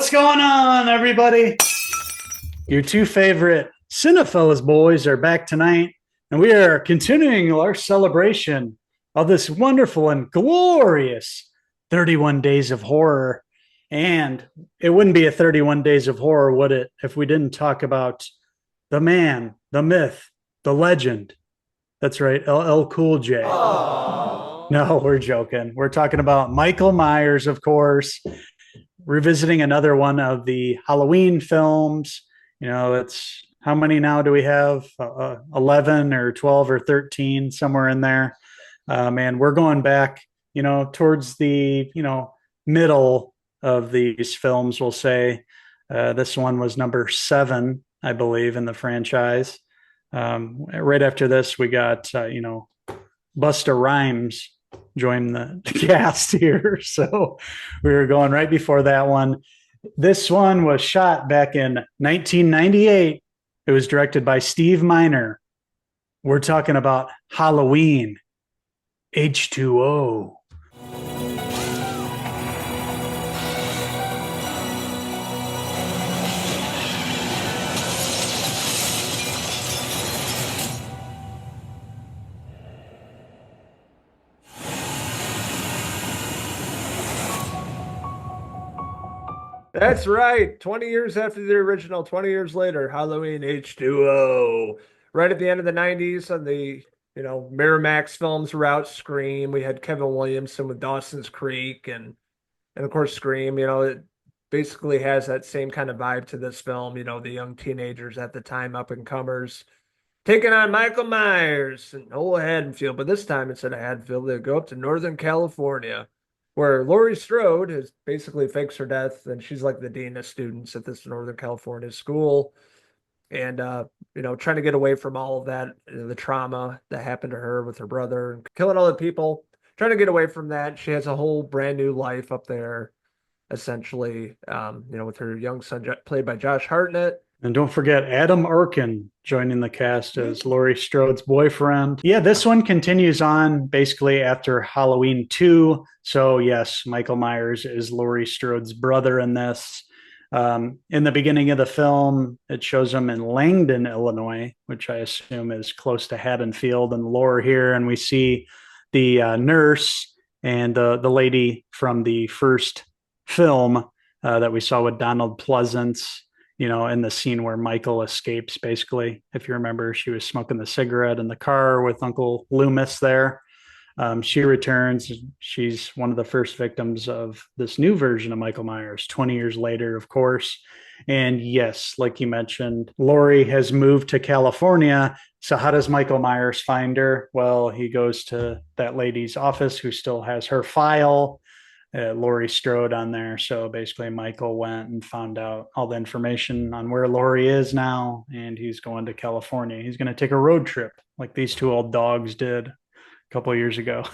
What's going on, everybody? Your two favorite Cinephellas boys are back tonight, and we are continuing our celebration of this wonderful and glorious 31 Days of Horror. And it wouldn't be a 31 Days of Horror, would it, if we didn't talk about the man, the myth, the legend. That's right, LL Cool J. Aww. No, we're joking. We're talking about Michael Myers, of course, revisiting another one of the Halloween films. You know, it's how many now do we have? 11 or 12 or 13, somewhere in there. And we're going back, towards the, middle of these films, we'll say. This one was number 7, I believe, in the franchise. Right after this, we got, Busta Rhymes join the cast here. So we were going right before that one. This one was shot back in 1998. It was directed by Steve Miner. We're talking about Halloween H20. That's right. 20 years after the original, 20 years later, Halloween H20. Right at the end of the 90s on the, Miramax films were out, Scream. We had Kevin Williamson with Dawson's Creek and of course Scream, it basically has that same kind of vibe to this film, the young teenagers at the time, up and comers, taking on Michael Myers and old Haddonfield. But this time instead of Haddonfield, they go up to Northern California, where Laurie Strode is basically fakes her death, and she's like the dean of students at this Northern California school, and trying to get away from all of that, the trauma that happened to her with her brother and killing all the people. Trying to get away from that, she has a whole brand new life up there, essentially. With her young son played by Josh Hartnett. And don't forget Adam Arkin joining the cast as Laurie Strode's boyfriend. Yeah, this one continues on basically after Halloween 2. So, yes, Michael Myers is Laurie Strode's brother in this. In the beginning of the film, it shows him in Langdon, Illinois, which I assume is close to Haddonfield and lore here. And we see the nurse and the lady from the first film that we saw with Donald Pleasance, in the scene where Michael escapes, basically. If you remember, she was smoking the cigarette in the car with Uncle Loomis there. She returns. She's one of the first victims of this new version of Michael Myers, 20 years later, of course. And yes, like you mentioned, Laurie has moved to California. So how does Michael Myers find her? Well, he goes to that lady's office who still has her file, Laurie Strode on there. So basically, Michael went and found out all the information on where Laurie is now, and he's going to California. He's going to take a road trip like these two old dogs did a couple of years ago.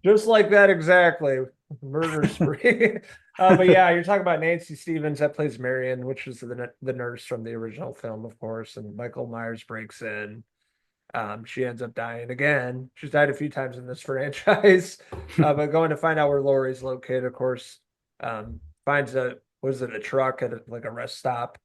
Just like that, exactly. Murder spree. But yeah, you're talking about Nancy Stevens that plays Marion, which is the nurse from the original film, of course. And Michael Myers breaks in. She ends up dying again. She's died a few times in this franchise, but going to find out where Laurie's located, of course, finds a truck at a rest stop,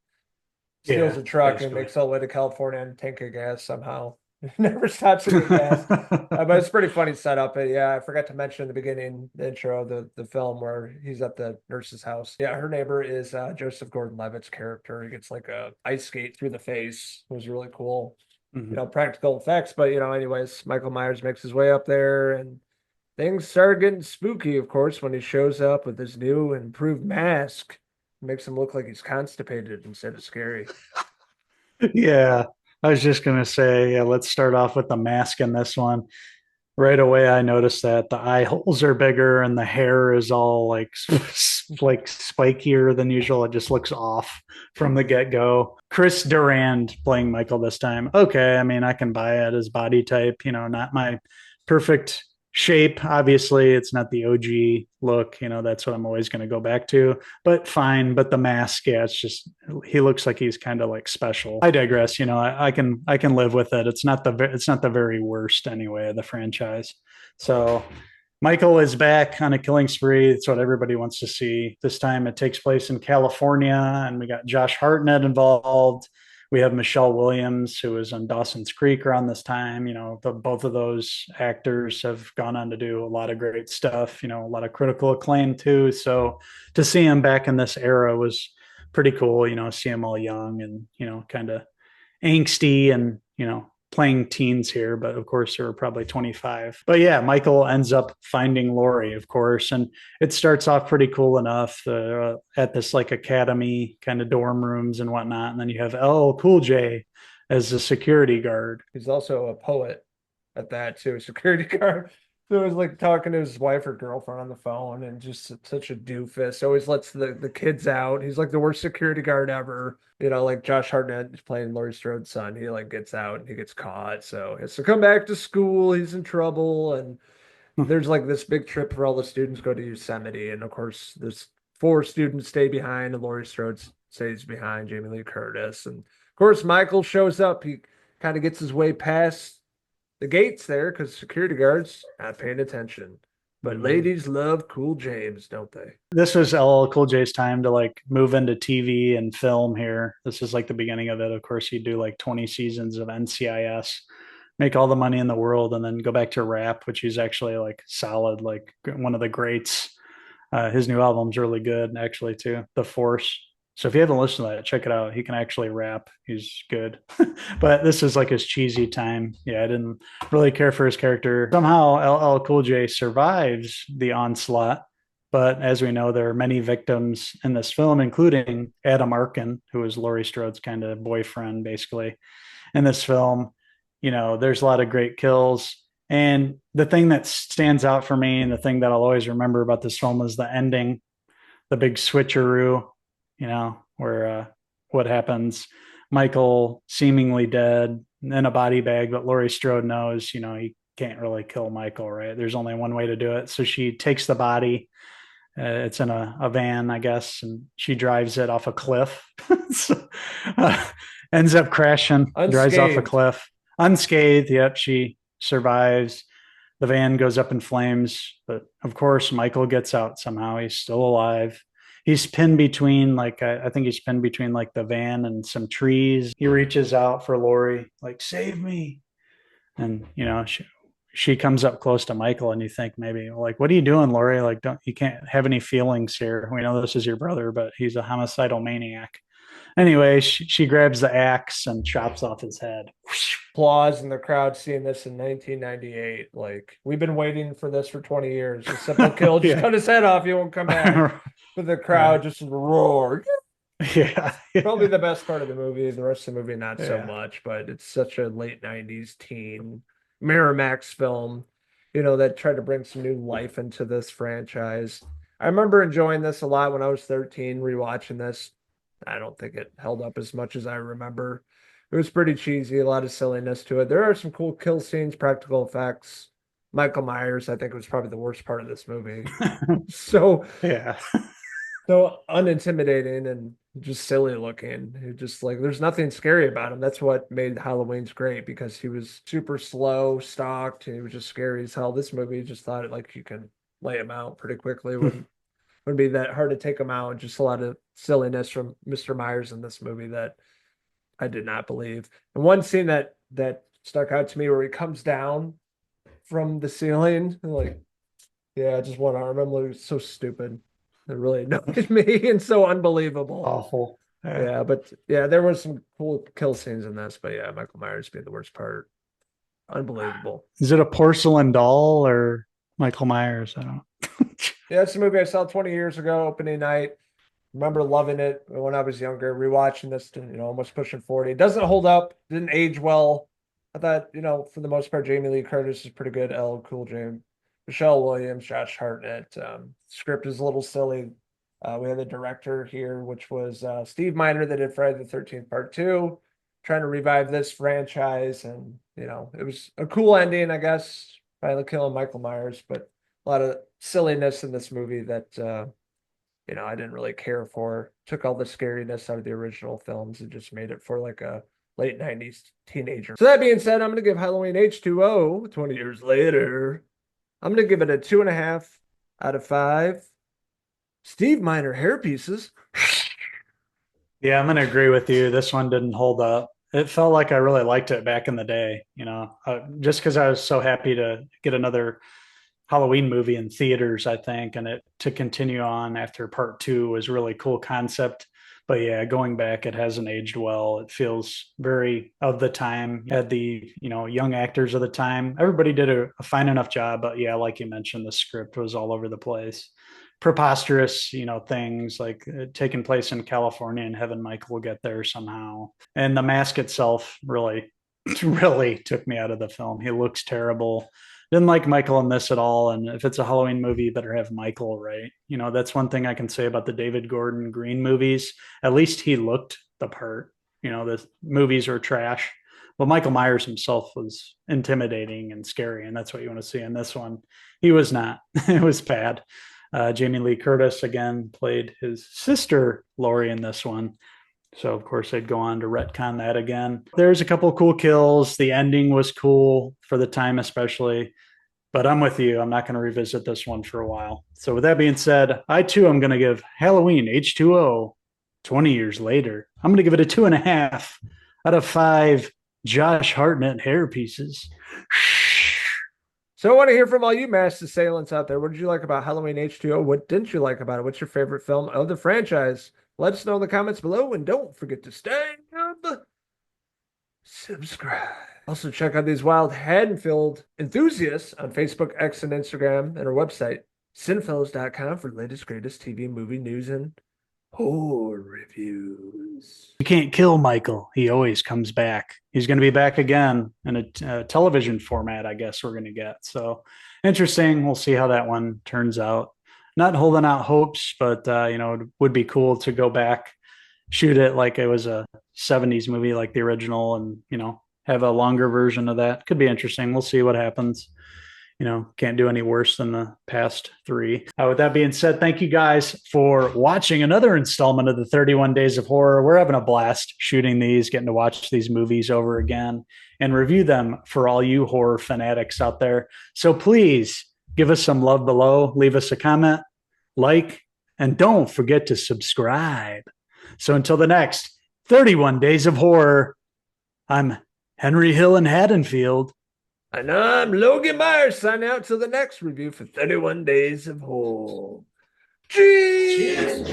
steals a truck basically, and makes all the way to California and tank of gas somehow. Never stops to get gas, but it's a pretty funny setup. But yeah, I forgot to mention in the beginning, the intro of the film where he's at the nurse's house. Yeah, her neighbor is Joseph Gordon-Levitt's character. He gets like a ice skate through the face. It was really cool. Mm-hmm. Practical effects, but anyways, Michael Myers makes his way up there and things start getting spooky, of course, when he shows up with his new improved mask. It makes him look like he's constipated instead of scary. Yeah, I was just going to say, let's start off with the mask in this one. Right away, I noticed that the eye holes are bigger and the hair is all like spikier than usual. It just looks off from the get-go. Chris Durand playing Michael this time. Okay, I mean, I can buy it as body type, not my perfect shape. Obviously, it's not the OG look. That's what I'm always going to go back to. But fine. But the mask, yeah, it's just he looks like he's kind of like special. I digress. I can live with it. It's not the very worst anyway of the franchise. So Michael is back on a killing spree. It's what everybody wants to see. This time it takes place in California, and we got Josh Hartnett involved. We have Michelle Williams, who was on Dawson's Creek around this time. Both of those actors have gone on to do a lot of great stuff, a lot of critical acclaim too. So to see him back in this era was pretty cool, see him all young and, kind of angsty and, playing teens here, but of course they were probably 25. But yeah, Michael ends up finding Laurie, of course, and it starts off pretty cool enough at this like academy kind of dorm rooms and whatnot. And then you have LL Cool J as the security guard. He's also a poet at that too, security guard. So he was like talking to his wife or girlfriend on the phone and just such a doofus. Always lets the kids out. He's like the worst security guard ever. Like Josh Hartnett is playing Laurie Strode's son. He like gets out and he gets caught. So he has to come back to school. He's in trouble. And there's like this big trip where all the students go to Yosemite. And of course, there's four students stay behind and Laurie Strode stays behind, Jamie Lee Curtis. And of course, Michael shows up. He kind of gets his way past the gates there because security guards not paying attention. But ladies love Cool James, don't they? This was LL Cool J's time to like move into TV and film here. This is like the beginning of it. Of course, he'd do like 20 seasons of NCIS, make all the money in the world, and then go back to rap, which he's actually like solid, like one of the greats. His new album's really good, actually, too. The Force. So if you haven't listened to that, check it out. He can actually rap. He's good. But this is like his cheesy time. Yeah, I didn't really care for his character. Somehow LL Cool J survives the onslaught. But as we know, there are many victims in this film, including Adam Arkin, who is Laurie Strode's kind of boyfriend, basically, in this film. There's a lot of great kills. And the thing that stands out for me and the thing that I'll always remember about this film is the ending, the big switcheroo, where what happens, Michael seemingly dead in a body bag, but Laurie Strode knows, he can't really kill Michael, right? There's only one way to do it. So she takes the body. It's in a van, I guess, and she drives it off a cliff. So, ends up crashing, drives off a cliff. Unscathed. Yep, she survives. The van goes up in flames, but of course, Michael gets out somehow. He's still alive. He's pinned between, like, I think he's pinned between like the van and some trees. He reaches out for Laurie, like, save me. And, she comes up close to Michael, and you think maybe, like, what are you doing, Laurie? Like, you can't have any feelings here. We know this is your brother, but he's a homicidal maniac. Anyway, she grabs the axe and chops off his head. Applause in the crowd seeing this in 1998. Like, we've been waiting for this for 20 years. A simple kill, just cut his head off, he won't come back. But the crowd just roared. Yeah. Probably the best part of the movie. The rest of the movie, not so much, but it's such a late 90s teen Miramax film, that tried to bring some new life into this franchise. I remember enjoying this a lot when I was 13, rewatching this. I don't think it held up as much as I remember. It was pretty cheesy, a lot of silliness to it. There are some cool kill scenes, practical effects. Michael Myers, I think, was probably the worst part of this movie. So yeah, so unintimidating and just silly looking. It just like there's nothing scary about him. That's what made Halloween's great because he was super slow, stalked, and he was just scary as hell. This movie just thought like you can lay him out pretty quickly. Wouldn't be that hard to take him out. Just a lot of silliness from Mr. Myers in this movie that I did not believe. And one scene that stuck out to me where he comes down from the ceiling, like, yeah, just one arm. I'm like, so stupid. It really annoyed me and so unbelievable. Awful. Yeah, but yeah, there was some cool kill scenes in this, but yeah, Michael Myers being the worst part. Unbelievable. Is it a porcelain doll or Michael Myers? I don't know. Yeah, it's a movie I saw 20 years ago, opening night. Remember loving it when I was younger, rewatching this to, almost pushing 40. It doesn't hold up, didn't age well. I thought, for the most part, Jamie Lee Curtis is pretty good. LL Cool J, Michelle Williams, Josh Hartnett. Script is a little silly. We had the director here, which was Steve Miner that did Friday the 13th Part 2, trying to revive this franchise. And, it was a cool ending, I guess, finally killing Michael Myers, but a lot of silliness in this movie that, I didn't really care for. Took all the scariness out of the original films and just made it for like a late 90s teenager. So that being said, I'm going to give Halloween H20, 20 years later, I'm going to give it a 2.5 out of 5. Steve Miner hair pieces. Yeah, I'm going to agree with you. This one didn't hold up. It felt like I really liked it back in the day, just because I was so happy to get another Halloween movie in theaters, I think, and it to continue on after part two was really cool concept. But yeah, going back, it hasn't aged well. It feels very of the time. You had the young actors of the time. Everybody did a fine enough job, but yeah, like you mentioned, the script was all over the place. Preposterous, things like taking place in California and having Michael get there somehow. And the mask itself really, really took me out of the film. He looks terrible. Didn't like Michael in this at all. And if it's a Halloween movie, you better have Michael, right? That's one thing I can say about the David Gordon Green movies. At least he looked the part. The movies are trash. Well, Michael Myers himself was intimidating and scary, and that's what you want to see in this one. He was not. It was bad. Jamie Lee Curtis again played his sister Laurie in this one. So of course they'd go on to retcon that again. There's a couple of cool kills. The ending was cool for the time, especially. But I'm with you. I'm not going to revisit this one for a while. So with that being said, I too am going to give Halloween H20 20 years later. I'm going to give it a 2.5 out of 5 Josh Hartnett hair pieces. So I want to hear from all you masked assailants out there. What did you like about Halloween H2O? What didn't you like about it? What's your favorite film of the franchise? Let us know in the comments below, and don't forget to subscribe. Also, check out these wild Haddonfield enthusiasts on Facebook, X, and Instagram, and our website, Cinephellas.com, for the latest, greatest TV, movie news, and horror reviews. You can't kill Michael. He always comes back. He's going to be back again in a television format, I guess we're going to get. So interesting. We'll see how that one turns out. Not holding out hopes, but it would be cool to go back, shoot it like it was a 70s movie like the original, and have a longer version of that. Could be interesting. We'll see what happens. Can't do any worse than the past 3. With that being said, thank you guys for watching another installment of the 31 Days of Horror. We're having a blast shooting these, getting to watch these movies over again and review them for all you horror fanatics out there. So please give us some love below, leave us a comment, like, and don't forget to subscribe. So until the next 31 Days of Horror, I'm Henry Hill in Haddonfield. And I'm Logan Myers signing out till the next review for 31 Days of Horror. Cheers!